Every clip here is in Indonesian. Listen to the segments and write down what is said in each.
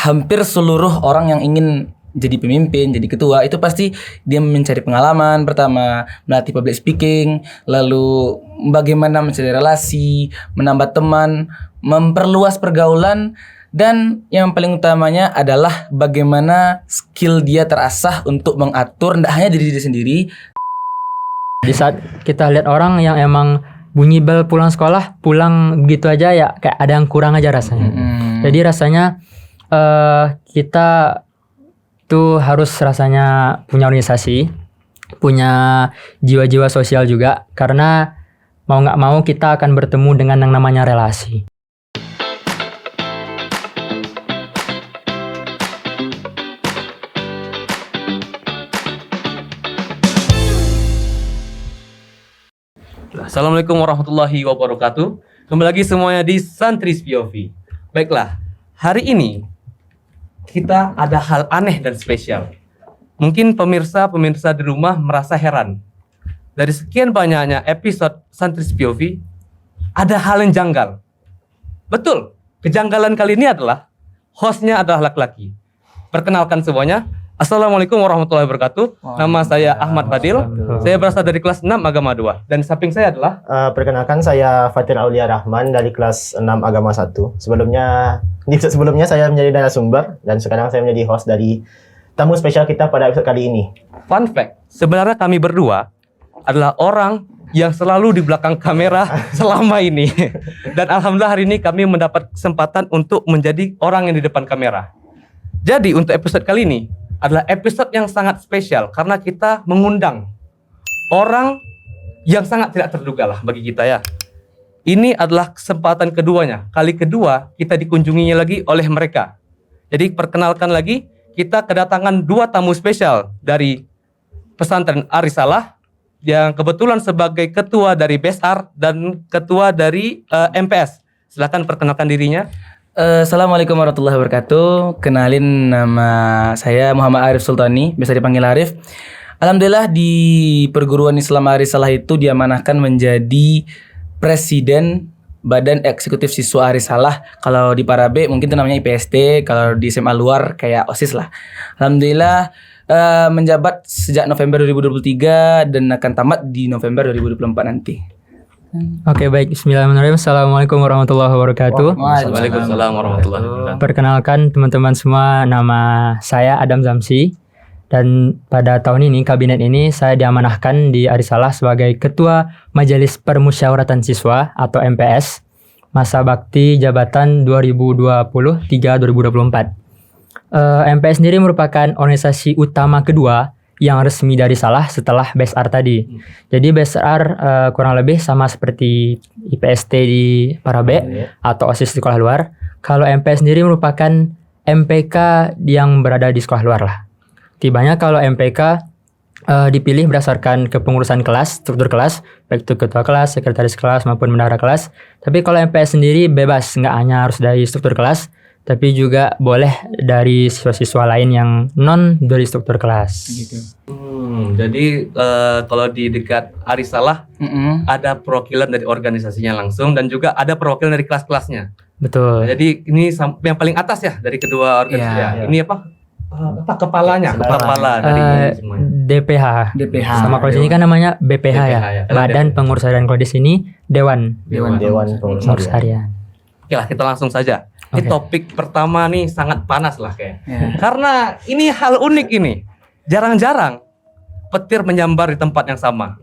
hampir seluruh orang yang ingin jadi pemimpin, jadi ketua itu pasti dia mencari pengalaman pertama, melatih public speaking, lalu bagaimana mencari relasi, menambah teman, memperluas pergaulan, dan yang paling utamanya adalah bagaimana skill dia terasah untuk mengatur tidak hanya diri dia sendiri. Di saat kita lihat orang yang emang bunyi bel pulang sekolah, pulang begitu aja ya kayak ada yang kurang aja rasanya. Jadi rasanya kita tuh harus rasanya punya organisasi, punya jiwa-jiwa sosial juga, karena mau nggak mau kita akan bertemu dengan yang namanya relasi. Assalamualaikum warahmatullahi wabarakatuh. Kembali lagi semuanya di Santris POV. Baiklah, hari ini kita ada hal aneh dan spesial. Mungkin pemirsa di rumah merasa heran. Dari sekian banyaknya episode Santris POV, ada hal yang janggal. Betul, kejanggalan kali ini adalah hostnya adalah laki-laki. Perkenalkan semuanya. Assalamualaikum warahmatullahi wabarakatuh. Nama saya Ahmad Fadil. Saya berasal dari kelas 6 Agama 2. Dan di samping saya adalah perkenalkan saya Fatir Aulia Rahman dari kelas 6 Agama 1. Sebelumnya saya menjadi narasumber dan sekarang saya menjadi host dari tamu spesial kita pada episode kali ini. Fun fact, sebenarnya kami berdua adalah orang yang selalu di belakang kamera selama ini. Dan alhamdulillah hari ini kami mendapat kesempatan untuk menjadi orang yang di depan kamera. Jadi untuk episode kali ini adalah episode yang sangat spesial karena kita mengundang orang yang sangat tidak terduga lah bagi kita ya. Ini adalah kesempatan keduanya. Kali kedua kita dikunjunginya lagi oleh mereka. Jadi perkenalkan lagi, kita kedatangan dua tamu spesial dari pesantren Arisalah yang kebetulan sebagai ketua dari BSR dan ketua dari MPS. Silakan perkenalkan dirinya. Assalamualaikum warahmatullahi wabarakatuh. Kenalin, nama saya Muhammad Arif Sultani, biasa dipanggil Arif. Alhamdulillah di perguruan Islam Arisalah itu diamanahkan menjadi presiden Badan Eksekutif Siswa Arisalah. Kalau di Parabe mungkin itu namanya IPST, kalau di SMA luar kayak OSIS lah. Alhamdulillah menjabat sejak November 2023 dan akan tamat di November 2024 nanti. Oke, baik. Bismillahirrahmanirrahim. Assalamualaikum warahmatullahi wabarakatuh. Waalaikumsalam warahmatullahi wabarakatuh. Perkenalkan teman-teman semua, nama saya Adam Zamsi. Dan pada tahun ini, kabinet ini saya diamanahkan di Arisalah sebagai Ketua Majelis Permusyawaratan Siswa atau MPS masa bakti jabatan 2023-2024. MPS sendiri merupakan organisasi utama kedua yang resmi dari Salah setelah BSR tadi. Jadi BSR kurang lebih sama seperti IPST di Parabe atau OSIS di sekolah luar. Kalau MPS sendiri merupakan MPK yang berada di sekolah luar lah. Tibanya kalau MPK dipilih berdasarkan kepengurusan kelas, struktur kelas, baik itu ketua kelas, sekretaris kelas maupun bendahara kelas. Tapi kalau MPS sendiri bebas, nggak hanya harus dari struktur kelas, tapi juga boleh dari siswa-siswa lain yang non dari struktur kelas. Gitu. Jadi kalau di dekat Arisalah ada perwakilan dari organisasinya langsung dan juga ada perwakilan dari kelas-kelasnya. Betul. Jadi ini yang paling atas ya dari kedua organisasi. Ya. Ini apa kepalanya? Kepala dari semuanya. DPH. Sama kalau di sini kan namanya BPH ya. Badan Pengurus Harian. Kalau di sini Dewan Pengurus Harian. Oke lah, kita langsung saja. Ini topik pertama nih sangat panas lah kayaknya. Karena ini hal unik ini. Jarang-jarang petir menyambar di tempat yang sama.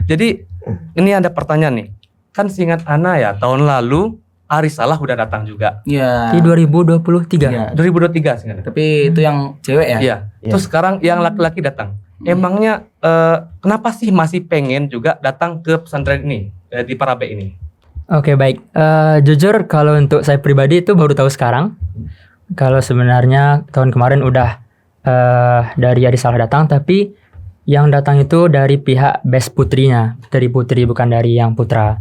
Jadi ini ada pertanyaan nih. Kan seingat Ana ya, tahun lalu Arisalah udah datang juga. Iya. Di 2023. 2023 seingat. Tapi itu yang cewek ya? Iya. Terus sekarang yang laki-laki datang. Emangnya kenapa sih masih pengen juga datang ke pesantren ini di Parabe ini? Oke, baik. Jujur kalau untuk saya pribadi itu baru tahu sekarang. Kalau sebenarnya tahun kemarin udah dari Arisalah datang, tapi yang datang itu dari pihak best putrinya, dari putri bukan dari yang putra.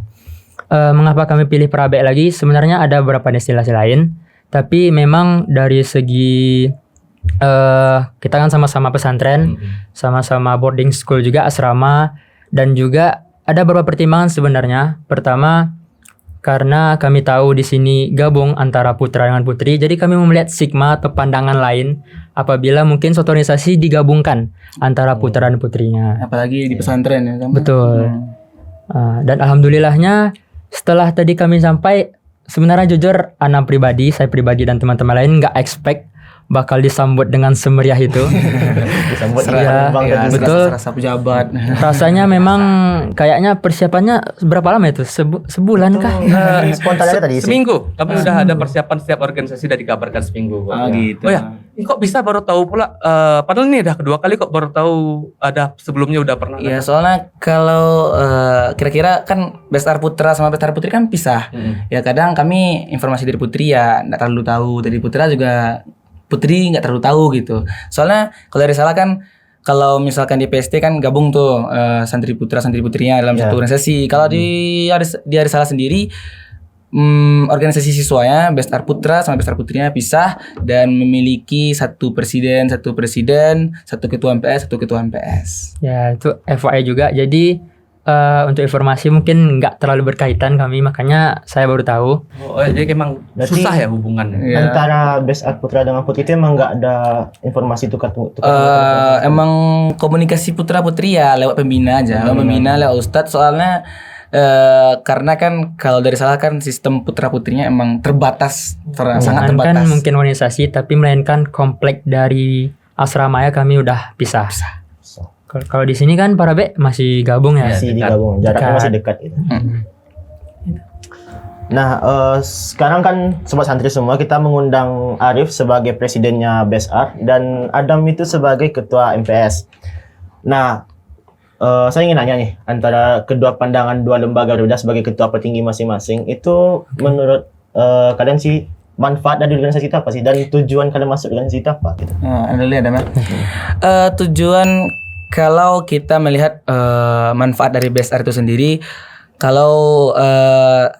Mengapa kami pilih Parabe lagi? Sebenarnya ada beberapa destinasi lain, tapi memang dari segi kita kan sama-sama pesantren, sama-sama boarding school juga, asrama, dan juga ada beberapa pertimbangan sebenarnya. Pertama, karena kami tahu di sini gabung antara putra dengan putri, jadi kami melihat sigma atau pandangan lain apabila mungkin suatu organisasi digabungkan antara putra dan putrinya. Apalagi di pesantren ya kan. Betul. Dan alhamdulillahnya setelah tadi kami sampai, sebenarnya jujur saya pribadi dan teman-teman lain nggak expect bakal disambut dengan semeriah itu. Disambut Iya, Bang iya, Teguh. betul. Rasa pejabat. Rasanya memang kayaknya persiapannya berapa lama itu? Sebulan kah? Spontan aja tadi. Seminggu. Kami udah ada persiapan setiap organisasi, udah dikabarkan seminggu. Oh gitu. Oh ya, ini kok bisa baru tahu pula? Padahal ini udah kedua kali kok baru tahu, ada sebelumnya udah pernah. Ya soalnya kalau kira-kira kan Besar Putra sama Besar Putri kan pisah. Ya kadang kami informasi dari Putri ya nggak terlalu tahu, dari Putra juga Putri nggak terlalu tahu gitu. Soalnya kalau dari Salah kan, kalau misalkan di PST kan gabung tuh santri putra santri putrinya dalam satu organisasi. Kalau di Hari Salah sendiri organisasi siswanya Besar Putra sama Besar Putrinya pisah dan memiliki satu presiden, satu ketua MPS, satu ketua MPS. Ya itu FYI juga. Jadi untuk informasi mungkin nggak terlalu berkaitan kami, makanya saya baru tahu. Oh, jadi emang Berarti susah ya hubungannya. Iya. Antara Besar Putra dengan Putri itu emang nggak ada informasi tukar. Emang komunikasi putra putri ya lewat pembina aja, lewat ustadz. Soalnya karena kan kalau dari Salah kan sistem putra putrinya emang terbatas, sangat Bukan terbatas. kan mungkin organisasi, tapi melainkan komplek dari asrama ya kami udah pisah. Kalau di sini kan para B masih gabung ya. Masih dekat. digabung, jaraknya Dekat. masih dekat gitu. Nah, sekarang kan sobat santri semua, kita mengundang Arif sebagai presidennya Besar dan Adam itu sebagai ketua MPS. Nah, saya ingin nanya nih, antara kedua pandangan dua lembaga berbeda sebagai ketua petinggi masing-masing, itu menurut kalian sih manfaat dari organisasi itu apa sih? Dan tujuan kalian masuk organisasi itu apa gitu? Anda lihat Mas. Tujuan kalau kita melihat manfaat dari BSR itu sendiri, kalau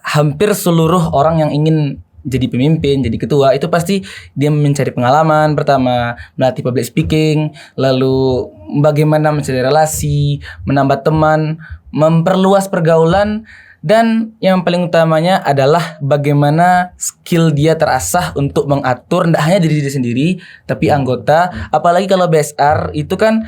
hampir seluruh orang yang ingin jadi pemimpin, jadi ketua, itu pasti dia mencari pengalaman pertama, melatih public speaking, lalu bagaimana mencari relasi, menambah teman, memperluas pergaulan, dan yang paling utamanya adalah bagaimana skill dia terasah untuk mengatur tidak hanya diri dia sendiri, tapi anggota. Apalagi kalau BSR itu kan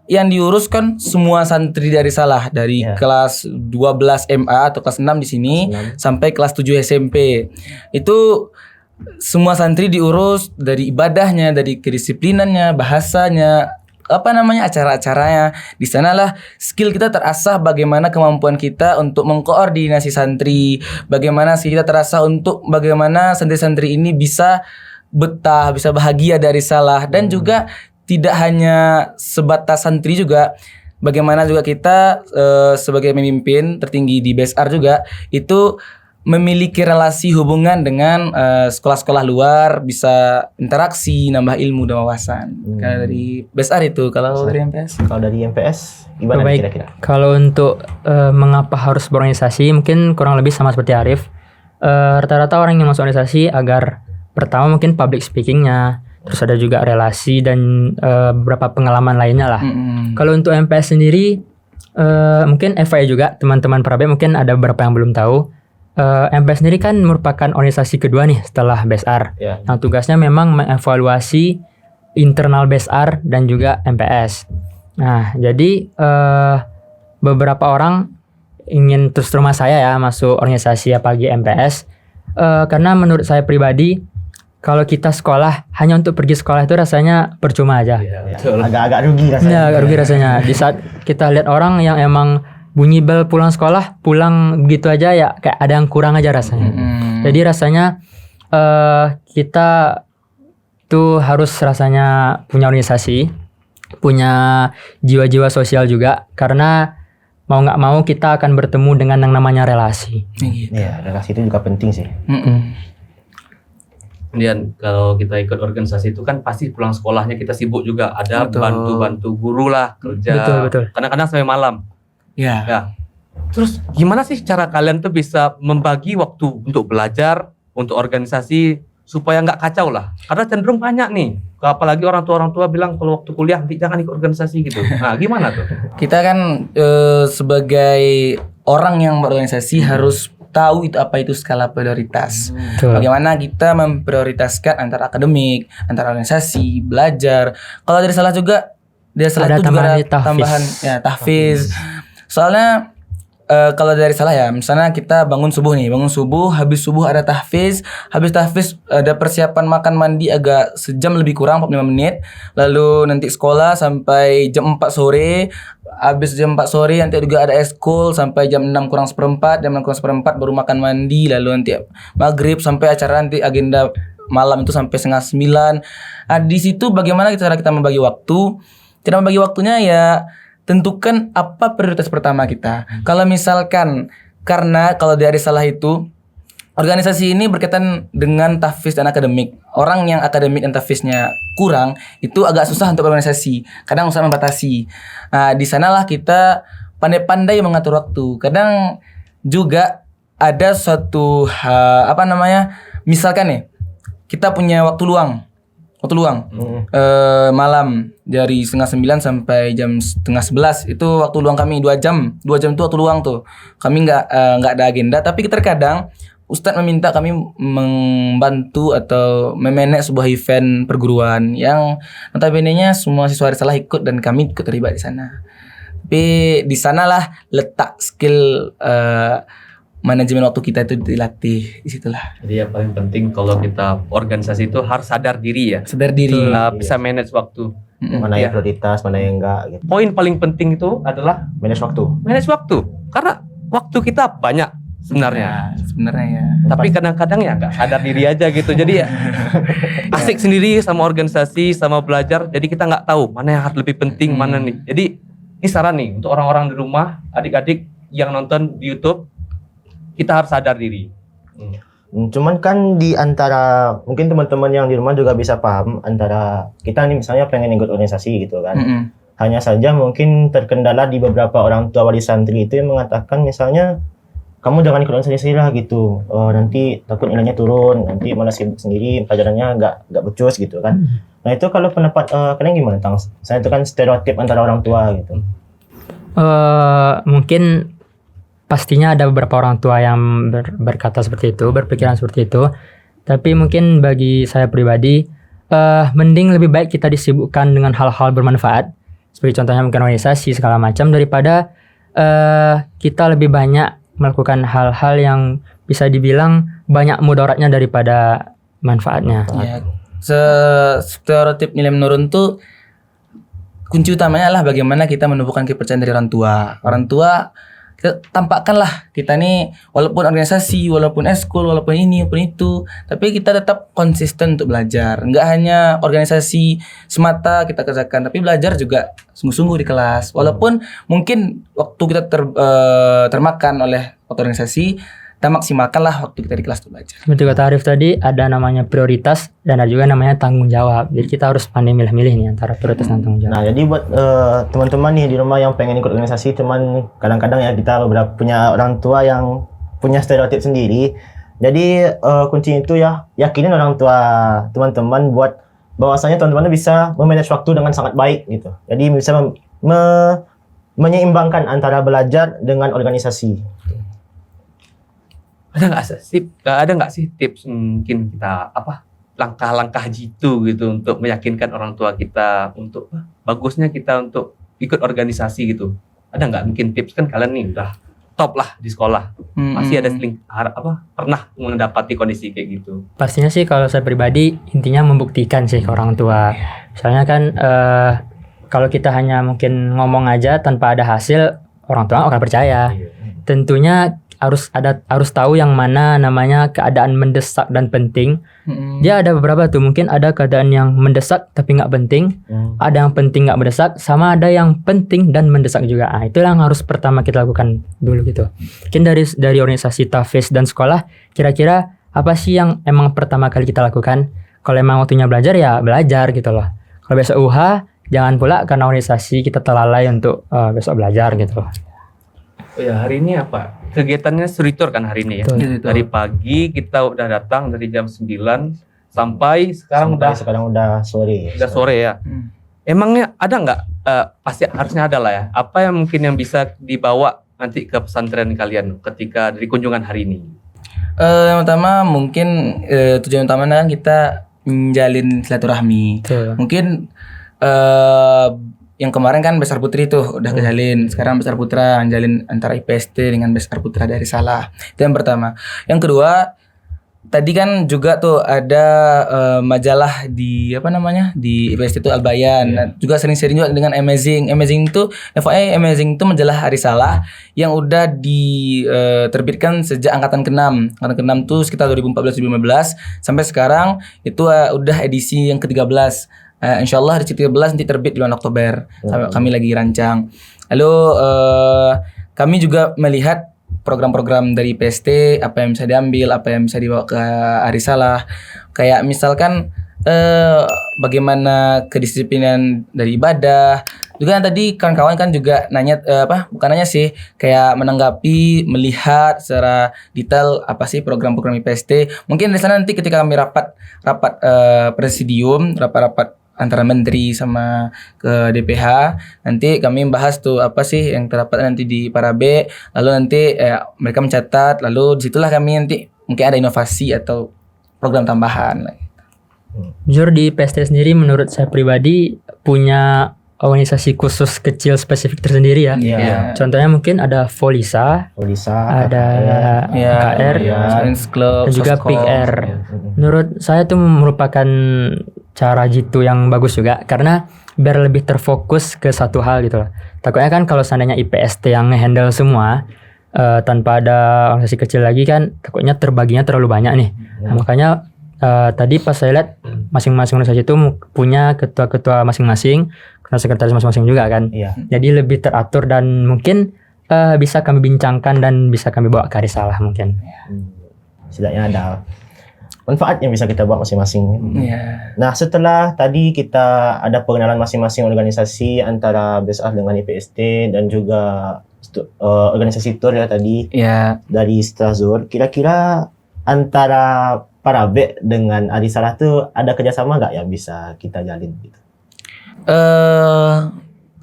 yang diurus kan semua santri dari Salah, dari kelas 12 MA atau kelas 6 di sini sampai kelas 7 SMP. Itu semua santri diurus dari ibadahnya, dari kedisiplinannya, bahasanya, acara-acaranya. Di sanalah skill kita terasah, bagaimana kemampuan kita untuk mengkoordinasi santri, bagaimana skill kita terasah untuk bagaimana santri-santri ini bisa betah, bisa bahagia dari Salah, dan juga tidak hanya sebatas santri juga, bagaimana juga kita sebagai pemimpin tertinggi di BSR juga itu memiliki relasi hubungan dengan sekolah-sekolah luar, bisa interaksi, nambah ilmu dan wawasan. Kalau dari BSR itu, kalau dari MPS? Kalau dari MPS gimana Baik, kira-kira? kalau untuk mengapa harus berorganisasi, mungkin kurang lebih sama seperti Arif. Rata-rata orang yang masuk organisasi agar pertama mungkin public speakingnya, terus ada juga relasi dan beberapa pengalaman lainnya lah. Kalau untuk MPS sendiri, mungkin FYI juga teman-teman Prabe mungkin ada beberapa yang belum tahu. MPS sendiri kan merupakan organisasi kedua nih setelah BSR. Ya. Yang tugasnya memang mengevaluasi internal BSR dan juga MPS. Nah, jadi beberapa orang ingin terus terima saya ya masuk organisasi apalagi MPS, karena menurut saya pribadi, kalau kita sekolah hanya untuk pergi sekolah itu rasanya percuma aja. Agak-agak rugi rasanya. Ya, agak rugi rasanya. Di saat kita lihat orang yang emang bunyi bel pulang sekolah, pulang begitu aja ya kayak ada yang kurang aja rasanya. Jadi rasanya kita tuh harus rasanya punya organisasi, punya jiwa-jiwa sosial juga, karena mau nggak mau kita akan bertemu dengan yang namanya relasi. Iya, relasi itu juga penting sih. Kemudian kalau kita ikut organisasi itu kan pasti pulang sekolahnya kita sibuk juga, ada Betul. bantu-bantu guru lah kerja. Betul. Kadang-kadang sampai malam. Ya. Ya. Terus gimana sih cara kalian tuh bisa membagi waktu untuk belajar, untuk organisasi supaya nggak kacau lah? Karena cenderung banyak nih, apalagi orang tua bilang kalau waktu kuliah jangan ikut organisasi gitu. Nah, gimana tuh? Kita kan sebagai orang yang berorganisasi harus tahu itu apa itu skala prioritas. Betul. Bagaimana kita memprioritaskan antara akademik, antara organisasi, belajar. Kalau dari salah juga, dari salah Ada itu juga ada tambahan tahfiz. tambahan ya tahfiz. Soalnya kalau dari salah ya, misalnya kita bangun subuh, habis subuh ada tahfiz, habis tahfiz ada persiapan makan mandi agak sejam lebih kurang 45 menit, lalu nanti sekolah sampai jam 4 sore, habis jam 4 sore nanti juga ada eskul sampai jam 6 kurang seperempat, jam 6 kurang seperempat baru makan mandi, lalu nanti maghrib sampai acara nanti agenda malam itu sampai setengah 9. Nah, di situ bagaimana cara kita membagi waktu? Cara membagi waktunya ya tentukan apa prioritas pertama kita. Kalau misalkan karena kalau dari salah itu organisasi ini berkaitan dengan tahfiz dan akademik. Orang yang akademik dan tahfiznya kurang itu agak susah untuk organisasi. Kadang susah membatasi. Nah, di sanalah kita pandai-pandai mengatur waktu. Kadang juga ada suatu misalkan nih kita punya waktu luang malam dari setengah 9 sampai jam setengah 11 itu waktu luang kami 2 jam itu waktu luang tuh kami nggak ada agenda, tapi terkadang Ustadz meminta kami membantu atau memanage sebuah event perguruan yang notabene-nya semua siswa salah ikut dan kami ikut terlibat di sana. Tapi di sanalah letak skill manajemen waktu kita itu dilatih, disitulah. Jadi yang paling penting kalau kita organisasi itu harus sadar diri ya. Sadar diri. Bisa manage waktu. Mana yang prioritas, mana yang enggak gitu. Poin paling penting itu adalah Manage waktu. manage waktu. Karena waktu kita banyak sebenarnya. Sebenarnya ya. Tapi kadang-kadang ya nggak sadar diri aja gitu. Jadi ya asik sendiri sama organisasi, sama belajar. Jadi kita nggak tahu mana yang harus lebih penting, mana nih. Jadi ini saran nih untuk orang-orang di rumah, adik-adik yang nonton di YouTube, kita harus sadar diri. Cuman kan di antara mungkin teman-teman yang di rumah juga bisa paham antara kita nih misalnya pengen ikut organisasi gitu kan. Hanya saja mungkin terkendala di beberapa orang tua wali santri itu yang mengatakan misalnya kamu jangan ikut organisasi lah gitu. Nanti takut nilainya turun, nanti malah sibuk sendiri, pelajarannya nggak becus gitu kan. Nah itu kalau pendapat kalian gimana tentang saya itu kan stereotip antara orang tua gitu. Mungkin pastinya ada beberapa orang tua yang berkata seperti itu, berpikiran seperti itu. Tapi mungkin bagi saya pribadi, mending lebih baik kita disibukkan dengan hal-hal bermanfaat, seperti contohnya mungkin organisasi segala macam, daripada kita lebih banyak melakukan hal-hal yang bisa dibilang banyak mudaratnya daripada manfaatnya. Ya, stereotip nilai menurun tuh kunci utamanya adalah bagaimana kita menumbuhkan kepercayaan dari orang tua. Orang tua kita tampakkanlah kita nih walaupun organisasi, walaupun eskul, walaupun ini, walaupun itu, tapi kita tetap konsisten untuk belajar. Enggak hanya organisasi semata kita kerjakan, tapi belajar juga sungguh-sungguh di kelas. Walaupun mungkin waktu kita termakan oleh waktu organisasi, kita maksimalkanlah waktu kita di kelas untuk belajar. Seperti kata Arif tadi, ada namanya prioritas dan ada juga namanya tanggung jawab. Jadi kita harus pandai milih-milih nih antara prioritas dan tanggung jawab. Nah, jadi buat teman-teman nih di rumah yang pengen ikut organisasi, cuman kadang-kadang ya kita beberapa punya orang tua yang punya stereotip sendiri. Jadi kuncinya itu ya yakinin orang tua teman-teman buat bahwasanya teman-teman bisa memanage waktu dengan sangat baik gitu. Jadi bisa menyeimbangkan antara belajar dengan organisasi. Ada nggak sih tips mungkin kita langkah-langkah jitu gitu untuk meyakinkan orang tua kita untuk bagusnya kita untuk ikut organisasi gitu? Ada nggak mungkin tips, kan kalian nih udah top lah di sekolah, masih ada pernah mendapati kondisi kayak gitu? Pastinya sih kalau saya pribadi intinya membuktikan sih ke orang tua. Misalnya kan kalau kita hanya mungkin ngomong aja tanpa ada hasil, orang tua akan percaya. Tentunya harus tahu yang mana namanya keadaan mendesak dan penting. Dia ada beberapa tuh, mungkin ada keadaan yang mendesak tapi nggak penting, ada yang penting nggak mendesak, sama ada yang penting dan mendesak juga. Itu yang harus pertama kita lakukan dulu gitu. Mungkin dari organisasi tahfiz dan sekolah, kira-kira apa sih yang emang pertama kali kita lakukan? Kalau emang waktunya belajar ya belajar gitu loh. Kalau besok UH, jangan pula karena organisasi kita terlalai untuk besok belajar gitu loh. Oh ya, hari ini apa? Kegiatannya suritur kan hari ini ya. Betul. Dari pagi kita udah datang dari jam 9 sampai sekarang udah sore. Udah sore ya. Emangnya ada nggak? Pasti harusnya ada lah ya. Apa yang mungkin yang bisa dibawa nanti ke pesantren kalian ketika dari kunjungan hari ini? Yang pertama mungkin tujuan utamanya kan kita menjalin silaturahmi. Betul. Mungkin yang kemarin kan Besar Putri tuh udah kejalin. Sekarang Besar Putra menjalin antara IPST dengan Besar Putra dari Salah. Itu yang pertama. Yang kedua, tadi kan juga tuh ada majalah di apa namanya di IPST itu Al-Bayan. Nah, juga sering-sering juga dengan Amazing. Amazing itu FYI Amazing itu majalah Hari Salah yang udah diterbitkan sejak angkatan ke-6. Angkatan ke-6 tuh sekitar 2014-2015 sampai sekarang itu udah edisi yang ke-13. Insyaallah hari ke-13 nanti terbit di bulan Oktober. Kami lagi rancang. Lalu kami juga melihat program-program dari PST, apa yang bisa diambil, apa yang bisa dibawa ke Hari Salah. Kayak misalkan bagaimana kedisiplinan dari ibadah. Juga tadi kawan-kawan kan juga nanya bukan nanya sih, kayak menanggapi, melihat secara detail apa sih program-program IPST. Mungkin di sana nanti ketika kami rapat presidium, rapat antara menteri sama ke DPH, nanti kami membahas tuh apa sih yang terdapat nanti di Parabe, lalu nanti mereka mencatat, lalu disitulah kami nanti mungkin ada inovasi atau program tambahan. Jujur di PST sendiri menurut saya pribadi punya organisasi khusus kecil spesifik tersendiri ya. Iya. Contohnya mungkin ada Volisa, ada KR, Science Club, dan juga Soskop. Big R. Menurut saya itu merupakan cara jitu yang bagus juga karena biar lebih terfokus ke satu hal gitu loh. Takutnya kan kalau seandainya IPST yang ngehandle semua tanpa ada organisasi kecil lagi kan takutnya terbaginya terlalu banyak nih. Nah, makanya tadi pas saya lihat masing-masing organisasi itu punya ketua-ketua masing-masing, sekretaris masing-masing juga kan. Iya. Jadi lebih teratur dan mungkin bisa kami bincangkan dan bisa kami bawa ke Hari Salah mungkin. Setidaknya ada manfaat yang bisa kita buat masing-masing. Iya. Nah, setelah tadi kita ada pengenalan masing-masing organisasi antara BSR dengan IPST dan juga organisasi TUR ya tadi Ya. dari Strasbourg, kira-kira antara Parabe dengan Hari Salah tuh ada kerjasama nggak yang bisa kita jalin gitu?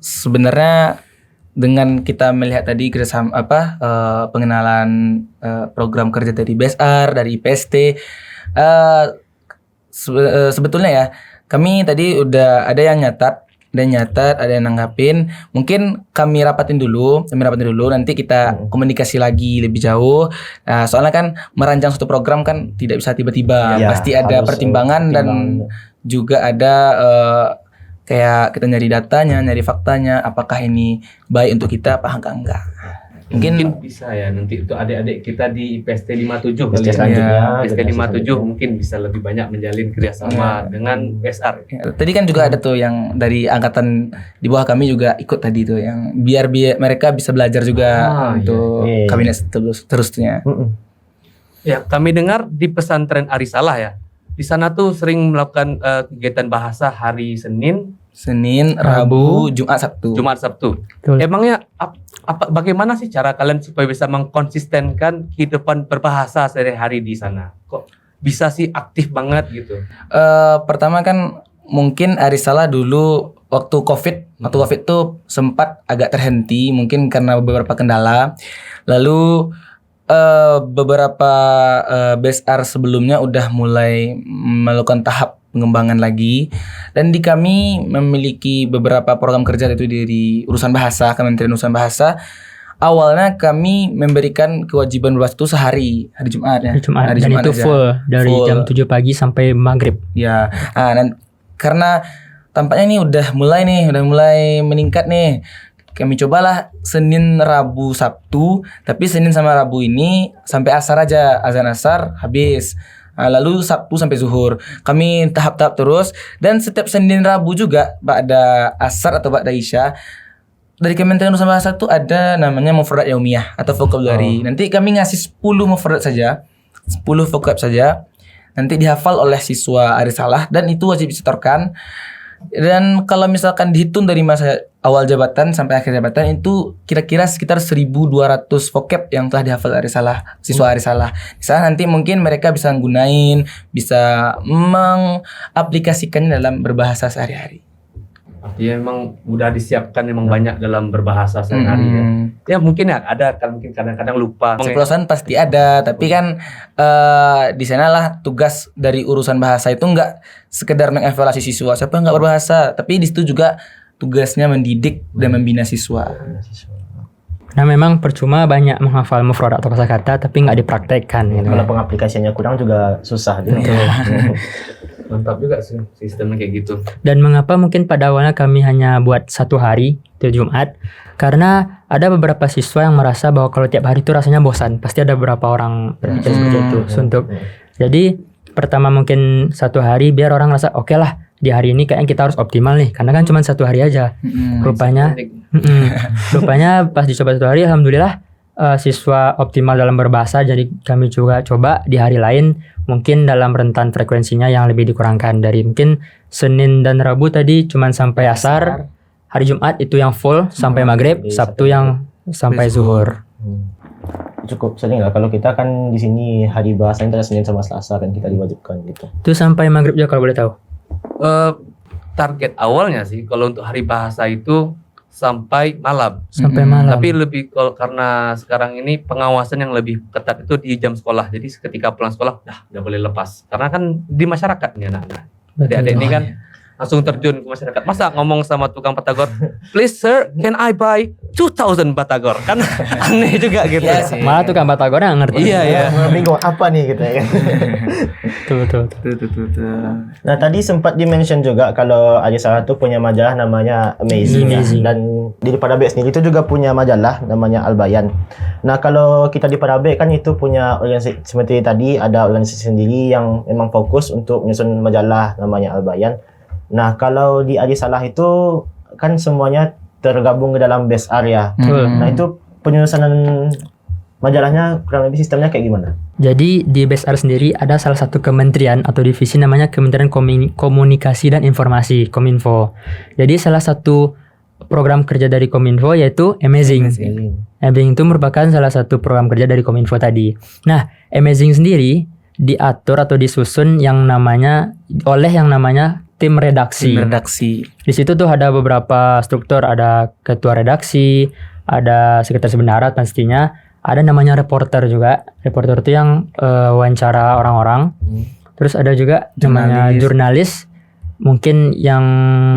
Sebenarnya dengan kita melihat tadi kerjasama pengenalan program kerja dari BSR, dari IPST, sebetulnya ya kami tadi udah ada yang nyatat, ada yang nanggapin. Mungkin kami rapatin dulu, nanti kita komunikasi lagi lebih jauh. Soalnya kan merancang suatu program kan tidak bisa tiba-tiba, Iya, pasti ada harus, pertimbangan dan juga ada kayak kita nyari datanya, nyari faktanya, apakah ini baik untuk kita apa enggak. Mungkin bisa ya nanti untuk adik-adik kita di IPST 57 kali IPST ya. selanjutnya, IPST generasi 57 selanjutnya. mungkin bisa lebih banyak menjalin kerjasama dengan BSR. Ya, tadi kan juga ada tuh yang dari angkatan di bawah kami juga ikut tadi tuh yang biar mereka bisa belajar juga untuk iya. kabinet terusnya. Ya, kami dengar di pesantren Hari Salah ya. Di sana tuh sering melakukan kegiatan bahasa hari Senin, Rabu, Jumat, Sabtu. Jumat, Sabtu. Betul. Emangnya bagaimana sih cara kalian supaya bisa mengkonsistenkan kehidupan berbahasa sehari-hari di sana? Kok bisa sih aktif banget gitu? Pertama kan mungkin Hari Salah dulu waktu COVID tuh sempat agak terhenti mungkin karena beberapa kendala. Lalu beberapa BSR sebelumnya udah mulai melakukan tahap pengembangan lagi, dan di kami memiliki beberapa program kerja itu dari urusan bahasa, Kementerian Urusan Bahasa. Awalnya kami memberikan kewajiban berbahasa itu hari Jumat ya. Hari Jumat dan itu aja. full dari Full. jam 7 pagi sampai maghrib. Ya, karena tampaknya ini udah mulai meningkat nih. Kami cobalah Senin, Rabu, Sabtu, tapi Senin sama Rabu ini sampai asar aja, azan asar habis. Lalu Sabtu sampai zuhur. Kami tahap-tahap terus, dan setiap Senin, Rabu juga ba'da asar atau ba'da isya dari Kementerian Urusan Bahasa itu ada namanya mufradat yaumiyah atau vocabulary. Nanti kami ngasih 10 mufradat saja, 10 vocab saja. Nanti dihafal oleh siswa Hari Salah dan itu wajib disetorkan. Dan kalau misalkan dihitung dari masa awal jabatan sampai akhir jabatan itu kira-kira sekitar 1.200 vocab yang telah dihafal Hari Salah, siswa Hari Salah. Di sana nanti mungkin mereka bisa menggunain, bisa mengaplikasikannya dalam berbahasa sehari-hari. Artinya memang udah disiapkan memang banyak dalam berbahasa sehari-hari ya. Ya mungkin ya ada kan mungkin kadang-kadang lupa. Ceplosan pasti ada, tapi kan di sana lah tugas dari urusan bahasa itu nggak sekedar mengevaluasi siswa siapa yang nggak berbahasa, tapi di situ juga tugasnya mendidik dan membina siswa. Nah memang percuma banyak menghafal mufradat atau kosakata tapi nggak dipraktekkan gitu. Kalau pengaplikasiannya kurang juga susah gitu. Mantap juga sih sistemnya kayak gitu. Dan mengapa mungkin pada awalnya kami hanya buat 1 hari itu Jumat? Karena ada beberapa siswa yang merasa bahwa kalau tiap hari itu rasanya bosan. Pasti ada beberapa orang berpikir seperti itu. Jadi pertama mungkin 1 hari biar orang rasa oke lah di hari ini kayaknya kita harus optimal nih karena kan cuma 1 hari aja. Rupanya pas dicoba 1 hari alhamdulillah siswa optimal dalam berbahasa. Jadi kami juga coba di hari lain mungkin dalam rentan frekuensinya yang lebih dikurangkan dari mungkin Senin dan Rabu tadi cuma sampai asar, hari Jumat itu yang full sampai maghrib, Sabtu yang sampai zuhur. Cukup sering lah kalau kita kan di sini hari bahasa itu ada Senin sama Selasa kan kita diwajibkan gitu. Itu sampai maghrib juga kalau boleh tahu. Target awalnya sih kalau untuk hari bahasa itu sampai malam. Sampai malam. Tapi lebih karena sekarang ini pengawasan yang lebih ketat itu di jam sekolah. Jadi ketika pulang sekolah udah boleh lepas. Karena kan di masyarakat nih anak-anak. Adik-adik ini kan langsung terjun ke masyarakat. Masa ngomong sama tukang batagor, "Please sir, can I buy 2,000 batagor?" Kan aneh juga gitu. Iya sih. Malah tukang batagor nggak ngerti. Iya. Bingung apa nih gitu ya kan. Betul. Nah tadi sempat di-mention juga kalau ada salah satu punya majalah namanya Amazing. Amazing. Dan di Parabek sendiri itu juga punya majalah namanya Al-Bayan. Nah kalau kita di Parabek kan itu punya organisasi seperti tadi ada organisasi sendiri yang memang fokus untuk menyusun majalah namanya Al-Bayan. Nah kalau di Adi Salah itu kan semuanya tergabung ke dalam BESAR ya. Nah itu penyusunan majalahnya kurang lebih sistemnya kayak gimana? Jadi di BESAR sendiri ada salah satu kementerian atau divisi namanya Kementerian Komunikasi dan Informasi, Kominfo. Jadi salah satu program kerja dari Kominfo yaitu Amazing. Amazing itu merupakan salah satu program kerja dari Kominfo tadi. Nah, Amazing sendiri diatur atau disusun oleh yang namanya tim redaksi. Di situ tuh ada beberapa struktur, ada ketua redaksi, ada sekretaris bendahara pastinya, ada namanya reporter juga. Reporter itu yang wawancara orang-orang. Terus ada juga namanya jurnalis, mungkin yang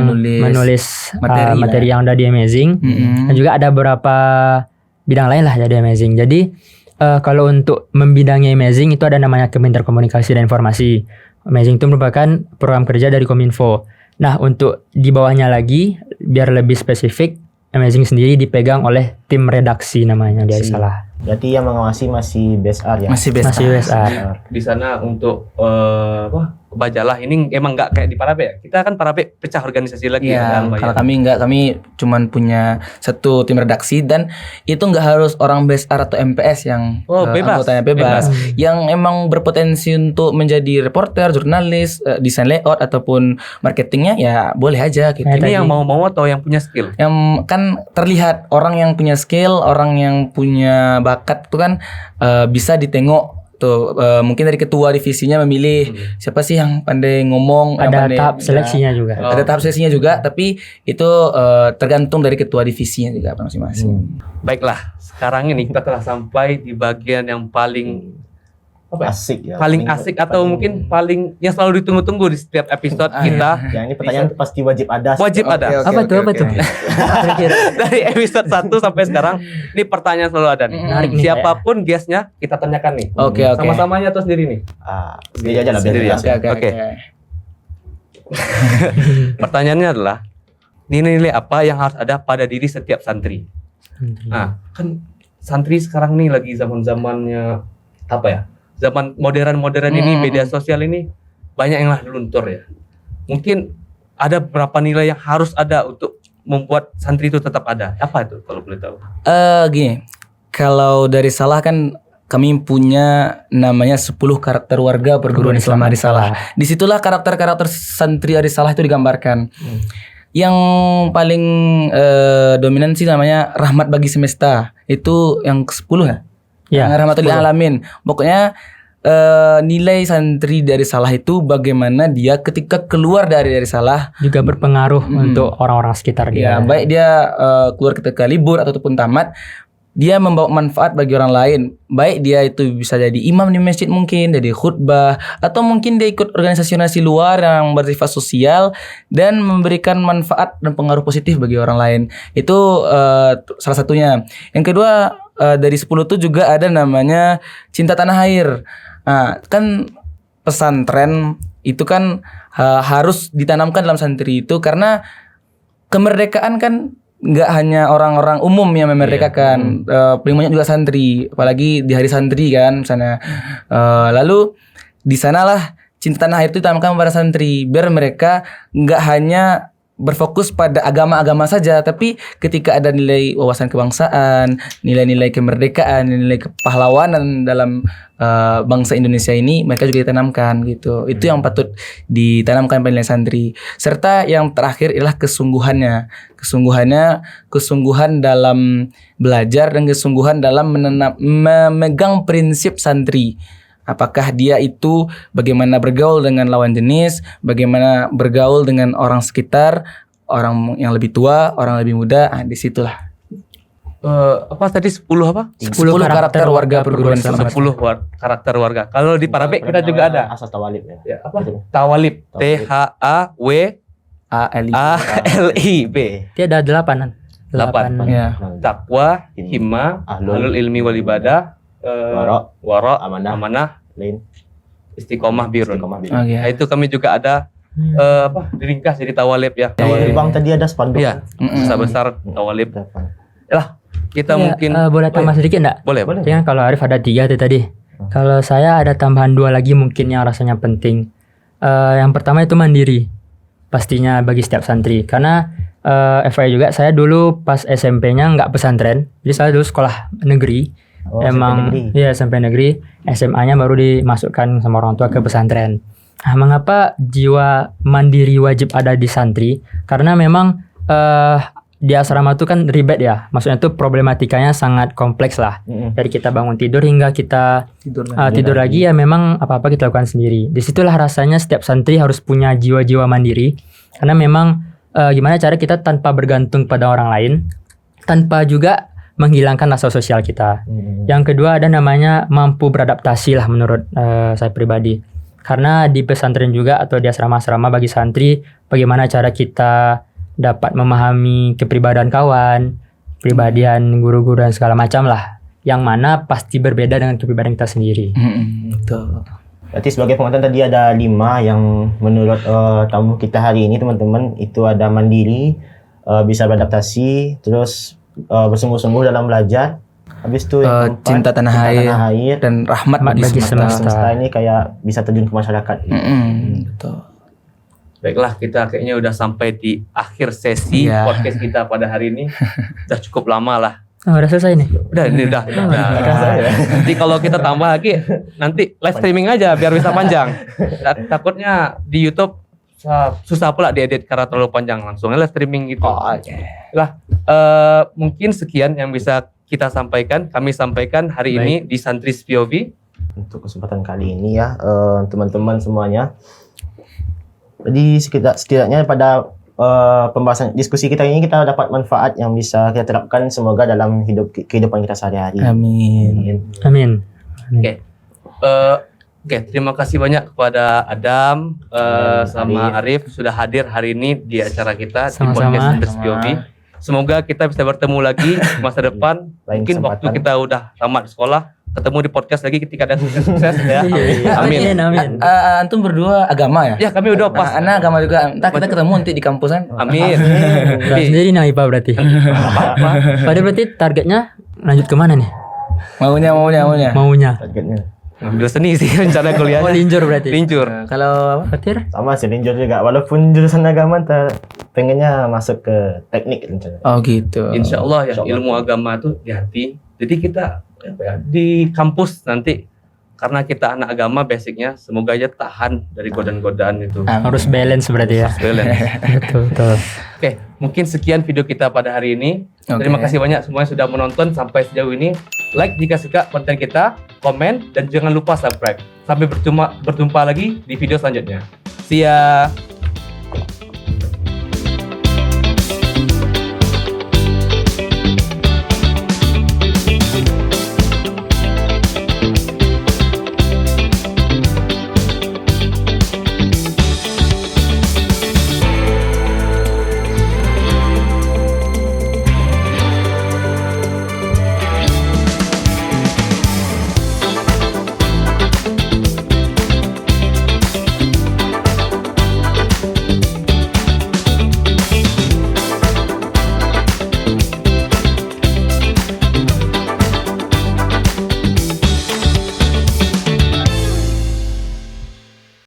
menulis materi yang ada di Amazing. Dan juga ada beberapa bidang lain lah jadi Amazing. Jadi kalau untuk membidangi Amazing itu ada namanya Kementerian Komunikasi dan Informasi. Amazing itu merupakan program kerja dari Kominfo. Nah, untuk di bawahnya lagi, biar lebih spesifik, Amazing sendiri dipegang oleh tim redaksi namanya, dia salah. Berarti yang mengawasi masih BESAR ya? Masih BESAR. Di sana untuk majalah ini emang nggak kayak di Parabek ya? Kita kan Parabek pecah organisasi lagi Ya, ya. kalau kami enggak, kami cuman punya satu tim redaksi dan itu enggak harus orang BESAR atau MPS yang anggotanya bebas. Yang emang berpotensi untuk menjadi reporter, jurnalis, desain layout ataupun marketingnya ya boleh aja gitu. Ini yang mau-mau atau yang punya skill? Yang kan terlihat orang yang punya skill, orang yang punya bakat itu kan bisa ditengok tuh mungkin dari ketua divisinya memilih siapa sih yang pandai ngomong, Ada pandai, tahap seleksinya juga. Ada tahap seleksinya juga, tapi itu tergantung dari ketua divisinya juga masing-masing. Baiklah, sekarang ini kita telah sampai di bagian yang paling Asik ya. paling asik atau mungkin paling yang selalu ditunggu-tunggu di setiap episode kita. Ya ini pertanyaan pasti wajib ada. Wajib ada. Apa tuh? Dari episode 1 sampai sekarang ini pertanyaan selalu ada nih. Menarik nih, Siapapun guestnya kita tanyakan nih. Oke. Sama-samanya atau sendiri nih? Sendiri aja lah. Sendiri ya? Oke. Pertanyaannya adalah nilai-nilai apa yang harus ada pada diri setiap santri? Nah, kan santri sekarang nih lagi zaman-zamannya apa ya? Zaman modern ini, media sosial ini banyak yang lah luntur ya. Mungkin ada beberapa nilai yang harus ada untuk membuat santri itu tetap ada. Apa itu kalau boleh tahu? Gini, kalau dari Salah kan kami punya namanya 10 karakter warga perguruan Islam Adi Salah. Disitulah karakter-karakter santri Adi Salah itu digambarkan. Yang paling dominan sih namanya rahmat bagi semesta. Itu yang ke-10 ya? Ya, Rahmatul alamin. Pokoknya nilai santri dari Salah itu bagaimana dia ketika keluar dari Salah, Juga berpengaruh untuk orang-orang sekitar ya dia. baik dia keluar ketika libur ataupun tamat, dia membawa manfaat bagi orang lain. Baik dia itu bisa jadi imam di masjid mungkin, jadi khutbah, atau mungkin dia ikut organisasi luar yang bersifat sosial dan memberikan manfaat dan pengaruh positif bagi orang lain. Itu salah satunya. Yang kedua, dari 10 itu juga ada namanya cinta tanah air. Nah, kan pesantren itu kan harus ditanamkan dalam santri itu, karena kemerdekaan kan nggak hanya orang-orang umum yang memerdekakan, paling banyak juga santri, apalagi di hari santri kan misalnya. Lalu di sanalah cinta tanah air itu ditanamkan pada santri, biar mereka nggak hanya berfokus pada agama-agama saja, tapi ketika ada nilai wawasan kebangsaan, nilai-nilai kemerdekaan, nilai kepahlawanan dalam bangsa Indonesia ini, mereka juga ditanamkan gitu. Itu yang patut ditanamkan pada nilai santri. Serta yang terakhir ialah kesungguhan dalam belajar dan kesungguhan dalam memegang prinsip santri. Apakah dia itu bagaimana bergaul dengan lawan jenis, bagaimana bergaul dengan orang sekitar, orang yang lebih tua, orang lebih muda. Disitulah. Apa tadi 10 apa? 10 karakter warga perguruan Islam. 10 karakter warga. Kalau di Parabek kita juga ada. Asas tawalib ya. Ya, apa? Tawalib. THAWALIB. Dia ada 8-an. 8. Ya. Takwa, himma, ahlul ilmi wal ibadah, wara, amanah, Lain. istiqomah birun. Oke. Nah, itu kami juga ada diringkas jadi tawalib ya. Di Bang tadi ada spanduk. Iya, besar tawalib. Lah, kita mungkin Boleh tambah sedikit enggak? boleh. Jadi kan kalau Arif ada 3 tuh tadi. Kalau saya ada tambahan 2 lagi mungkin yang rasanya penting. Yang pertama itu mandiri. Pastinya bagi setiap santri. Karena FYI juga saya dulu pas SMP-nya nggak pesantren. Jadi saya dulu sekolah negeri. Emang iya SMP negeri. SMA-nya baru dimasukkan sama orang tua ke pesantren. Nah, mengapa jiwa mandiri wajib ada di santri? Karena memang di asrama itu kan ribet ya. Maksudnya itu problematikanya sangat kompleks lah. Dari kita bangun tidur hingga kita tidur lagi ya memang apa-apa kita lakukan sendiri. Disitulah rasanya setiap santri harus punya jiwa-jiwa mandiri. Karena memang gimana cara kita tanpa bergantung pada orang lain, tanpa juga menghilangkan rasa sosial kita. Yang kedua ada namanya mampu beradaptasi lah menurut saya pribadi. Karena di pesantren juga atau di asrama-asrama bagi santri, bagaimana cara kita dapat memahami kepribadian kawan, kepribadian guru-guru dan segala macam lah. Yang mana pasti berbeda dengan kepribadian kita sendiri. Betul. Berarti sebagai penonton tadi ada 5 yang menurut tamu kita hari ini teman-teman, itu ada mandiri, bisa beradaptasi, terus bersungguh-sungguh dalam belajar. Habis itu yang keempat, cinta tanah air dan rahmat bagi semesta. Semesta ini kayak bisa terjun ke masyarakat. Betul. Baiklah, kita kayaknya udah sampai di akhir sesi podcast kita pada hari ini. Udah cukup lama lah. Udah selesai nih. Udah. Nanti kalau kita tambah lagi, nanti live streaming aja biar bisa panjang. Takutnya di YouTube susah pula diedit karena terlalu panjang, langsung live streaming gitu. Lah, mungkin sekian yang bisa kita sampaikan. Kami sampaikan hari ini di Santris POV. Untuk kesempatan kali ini ya, teman-teman semuanya. Jadi setidaknya pada pembahasan diskusi kita ini kita dapat manfaat yang bisa kita terapkan semoga dalam kehidupan kita sehari-hari. Amin. Oke, terima kasih banyak kepada Adam sama Arif sudah hadir hari ini di acara kita di podcast Santris POV. Semoga kita bisa bertemu lagi masa depan. Mungkin waktu kita udah tamat sekolah, ketemu di podcast lagi ketika ada sukses ya. Amin. Antum berdua agama ya? Ya, kami udah pas. Anak agama juga. Entah kita ketemu nanti di kampusan. Amin. Sendiri nih IPA berarti. Pada berarti targetnya lanjut kemana nih? Maunya. Targetnya Ambil seni sih rencana kuliahnya. Oh, linjur berarti. Linjur. Kalau Petir? sama sih linjur juga, walaupun jurusan agama pengennya masuk ke teknik rencana. Oh gitu. Insya Allah ya, ilmu agama tuh di hati. Jadi kita di kampus nanti karena kita anak agama basicnya, semoga aja tahan dari godaan-godaan itu. Harus balance berarti ya. Balance. Betul. Oke, mungkin sekian video kita pada hari ini. Oke. Terima kasih banyak semuanya sudah menonton sampai sejauh ini. Like jika suka konten kita, komen, dan jangan lupa subscribe. Sampai berjumpa lagi di video selanjutnya. See ya.